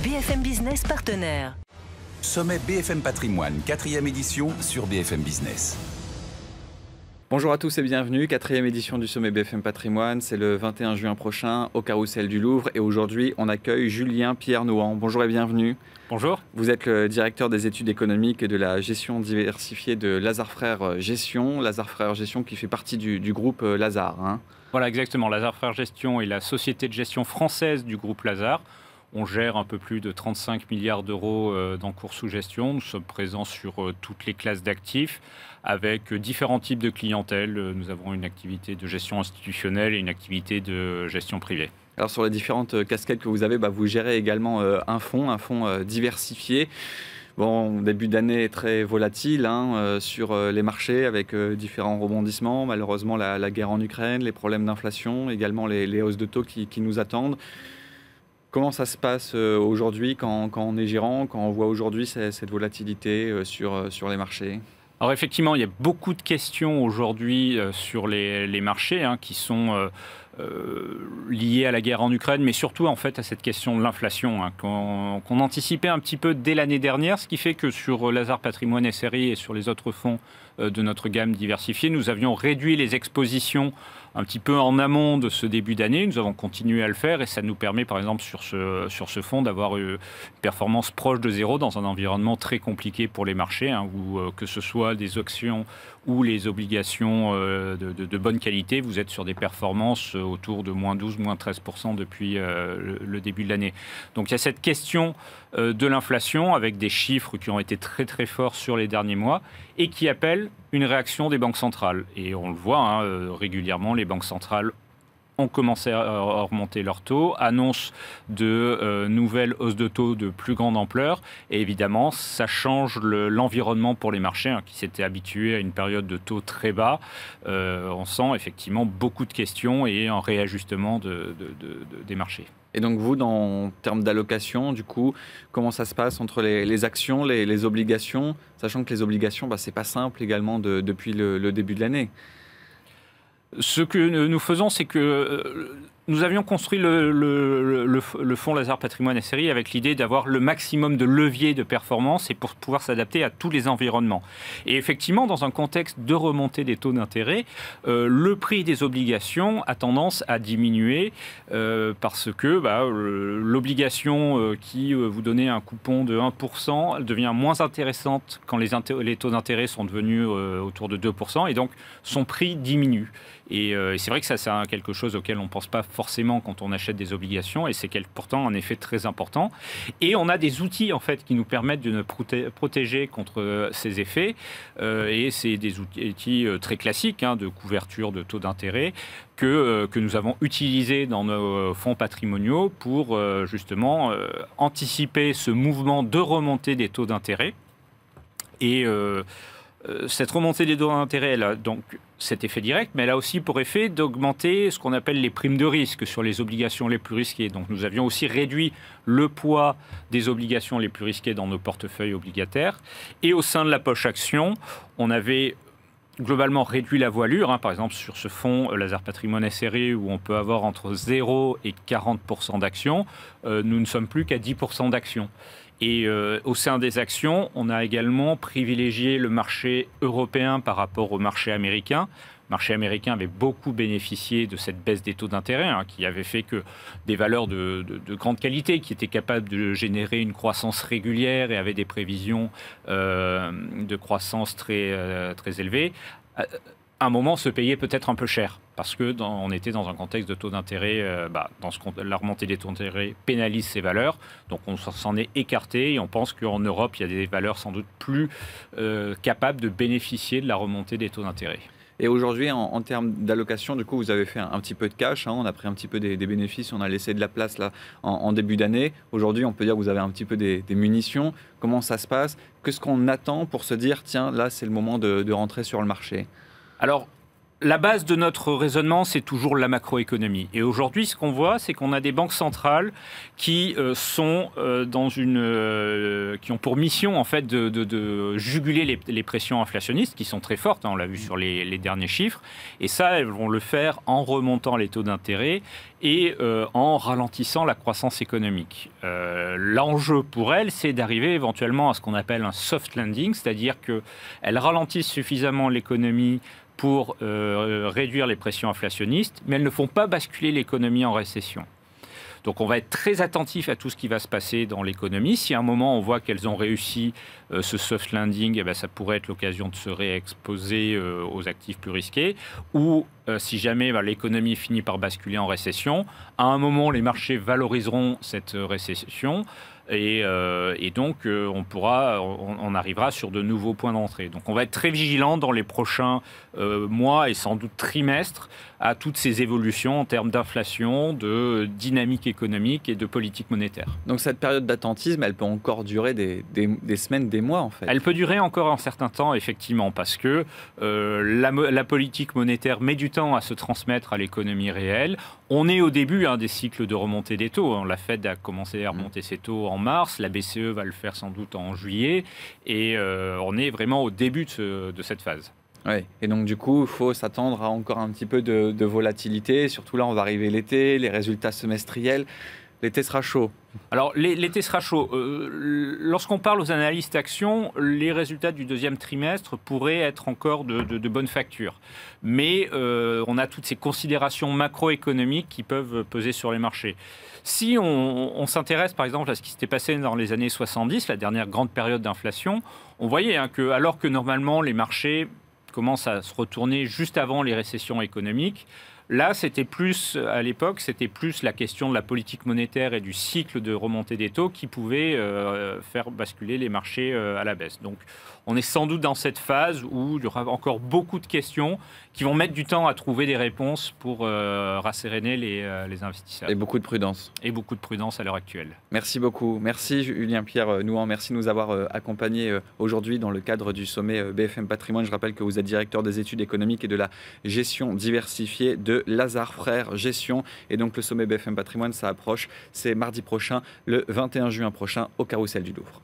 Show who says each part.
Speaker 1: BFM Business partenaire.
Speaker 2: Sommet BFM Patrimoine, 4e édition sur BFM Business.
Speaker 3: Bonjour à tous et bienvenue, 4e édition du Sommet BFM Patrimoine, c'est le 21 juin prochain au Carrousel du Louvre et aujourd'hui on accueille Julien Pierre-Nouan. Bonjour et bienvenue.
Speaker 4: Bonjour.
Speaker 3: Vous êtes le directeur des études économiques et de la gestion diversifiée de Lazard Frères Gestion. Lazard Frères Gestion qui fait partie du groupe Lazard.
Speaker 4: Voilà exactement, Lazard Frères Gestion est la société de gestion française du groupe Lazard. On gère un peu plus de 35 milliards d'euros d'encours sous gestion. Nous sommes présents sur toutes les classes d'actifs avec différents types de clientèle. Nous avons une activité de gestion institutionnelle et une activité de gestion privée.
Speaker 3: Alors sur les différentes casquettes que vous avez, vous gérez également un fonds diversifié. Bon, début d'année très volatile sur les marchés avec différents rebondissements. Malheureusement, la guerre en Ukraine, les problèmes d'inflation, également les hausses de taux qui nous attendent. Comment ça se passe aujourd'hui quand on est gérant, quand on voit aujourd'hui cette volatilité sur les marchés ?
Speaker 4: Alors effectivement, il y a beaucoup de questions aujourd'hui sur les marchés qui sont liées à la guerre en Ukraine, mais surtout en fait à cette question de l'inflation qu'on anticipait un petit peu dès l'année dernière, ce qui fait que sur Lazard Patrimoine SRI et sur les autres fonds de notre gamme diversifiée, nous avions réduit les expositions un petit peu en amont de ce début d'année. Nous avons continué à le faire et ça nous permet par exemple sur ce fonds d'avoir une performance proche de zéro dans un environnement très compliqué pour les marchés, où que ce soit des actions ou les obligations de bonne qualité, vous êtes sur des performances autour de moins 12, moins 13% depuis le début de l'année. Donc il y a cette question de l'inflation avec des chiffres qui ont été très très forts sur les derniers mois et qui appellent une réaction des banques centrales. Et on le voit régulièrement, les banques centrales ont commencé à remonter leurs taux, annoncent de nouvelles hausses de taux de plus grande ampleur. Et évidemment, ça change l'environnement pour les marchés qui s'étaient habitués à une période de taux très bas. On sent effectivement beaucoup de questions et un réajustement des marchés.
Speaker 3: Et donc vous, en termes d'allocation, du coup, comment ça se passe entre les actions, les obligations, sachant que les obligations, c'est pas simple également depuis le début de l'année.
Speaker 4: Ce que nous faisons, c'est que nous avions construit le fonds Lazard Patrimoine SRI avec l'idée d'avoir le maximum de leviers de performance et pour pouvoir s'adapter à tous les environnements. Et effectivement, dans un contexte de remontée des taux d'intérêt, le prix des obligations a tendance à diminuer parce que l'obligation qui vous donnait un coupon de 1% elle devient moins intéressante quand les taux d'intérêt sont devenus autour de 2% et donc son prix diminue. Et c'est vrai que ça, c'est quelque chose auquel on ne pense pas forcément quand on achète des obligations, et c'est pourtant un effet très important. Et on a des outils en fait qui nous permettent de nous protéger contre ces effets. Et c'est des outils très classiques de couverture de taux d'intérêt que nous avons utilisés dans nos fonds patrimoniaux pour justement anticiper ce mouvement de remontée des taux d'intérêt. Et cette remontée des taux d'intérêt, elle a donc cet effet direct, mais elle a aussi pour effet d'augmenter ce qu'on appelle les primes de risque sur les obligations les plus risquées. Donc nous avions aussi réduit le poids des obligations les plus risquées dans nos portefeuilles obligataires. Et au sein de la poche action, on avait globalement réduit la voilure, par exemple sur ce fonds Lazard Patrimoine SRI où on peut avoir entre 0 et 40% d'actions, nous ne sommes plus qu'à 10% d'actions. Et au sein des actions, on a également privilégié le marché européen par rapport au marché américain. Le marché américain avait beaucoup bénéficié de cette baisse des taux d'intérêt qui avait fait que des valeurs de grande qualité qui étaient capables de générer une croissance régulière et avaient des prévisions de croissance très, très élevées, à un moment se payaient peut-être un peu cher parce qu'on était dans un contexte de taux d'intérêt, la remontée des taux d'intérêt pénalise ces valeurs, donc on s'en est écarté et on pense qu'en Europe, il y a des valeurs sans doute plus capables de bénéficier de la remontée des taux d'intérêt.
Speaker 3: Et aujourd'hui, en termes d'allocation, du coup, vous avez fait un petit peu de cash, on a pris un petit peu des bénéfices, on a laissé de la place là en début d'année. Aujourd'hui, on peut dire que vous avez un petit peu des munitions. Comment ça se passe ? Qu'est-ce qu'on attend pour se dire, tiens, là, c'est le moment de rentrer sur le marché ?
Speaker 4: Alors, la base de notre raisonnement, c'est toujours la macroéconomie. Et aujourd'hui, ce qu'on voit, c'est qu'on a des banques centrales qui sont qui ont pour mission en fait de juguler les pressions inflationnistes, qui sont très fortes. Hein, on l'a vu sur les derniers chiffres. Et ça, elles vont le faire en remontant les taux d'intérêt et en ralentissant la croissance économique. L'enjeu pour elles, c'est d'arriver éventuellement à ce qu'on appelle un soft landing, c'est-à-dire qu'elles ralentissent suffisamment l'économie pour réduire les pressions inflationnistes, mais elles ne font pas basculer l'économie en récession. Donc on va être très attentif à tout ce qui va se passer dans l'économie. Si à un moment on voit qu'elles ont réussi ce soft landing, eh bien, ça pourrait être l'occasion de se réexposer aux actifs plus risqués. Ou si jamais l'économie finit par basculer en récession, à un moment les marchés valoriseront cette récession. Et donc, on arrivera sur de nouveaux points d'entrée. Donc, on va être très vigilant dans les prochains mois et sans doute trimestres à toutes ces évolutions en termes d'inflation, de dynamique économique et de politique monétaire.
Speaker 3: Donc, cette période d'attentisme, elle peut encore durer des semaines, des mois, en fait.
Speaker 4: Elle peut durer encore un certain temps, effectivement, parce que la politique monétaire met du temps à se transmettre à l'économie réelle. On est au début des cycles de remontée des taux. La Fed a commencé à remonter ses taux en mars, la BCE va le faire sans doute en juillet, et on est vraiment au début de cette phase.
Speaker 3: Oui, et donc du coup, il faut s'attendre à encore un petit peu de volatilité, surtout là, on va arriver l'été, les résultats semestriels, l'été sera chaud.
Speaker 4: Alors, l'été sera chaud. Lorsqu'on parle aux analystes actions, les résultats du deuxième trimestre pourraient être encore de bonne facture. Mais on a toutes ces considérations macroéconomiques qui peuvent peser sur les marchés. Si on s'intéresse par exemple à ce qui s'était passé dans les années 70, la dernière grande période d'inflation, on voyait que alors que normalement les marchés commencent à se retourner juste avant les récessions économiques, là, c'était plus, à l'époque, c'était plus la question de la politique monétaire et du cycle de remontée des taux qui pouvait faire basculer les marchés à la baisse. Donc, on est sans doute dans cette phase où il y aura encore beaucoup de questions qui vont mettre du temps à trouver des réponses pour rasséréner les investisseurs.
Speaker 3: Et beaucoup de prudence.
Speaker 4: Et beaucoup de prudence à l'heure actuelle. Merci
Speaker 3: beaucoup. Merci Julien-Pierre Nouhan. Merci de nous avoir accompagnés aujourd'hui dans le cadre du sommet BFM Patrimoine. Je rappelle que vous êtes directeur des études économiques et de la gestion diversifiée de Lazard Frères Gestion. Et donc le sommet BFM Patrimoine, ça approche. C'est mardi prochain, le 21 juin prochain, au Carrousel du Louvre.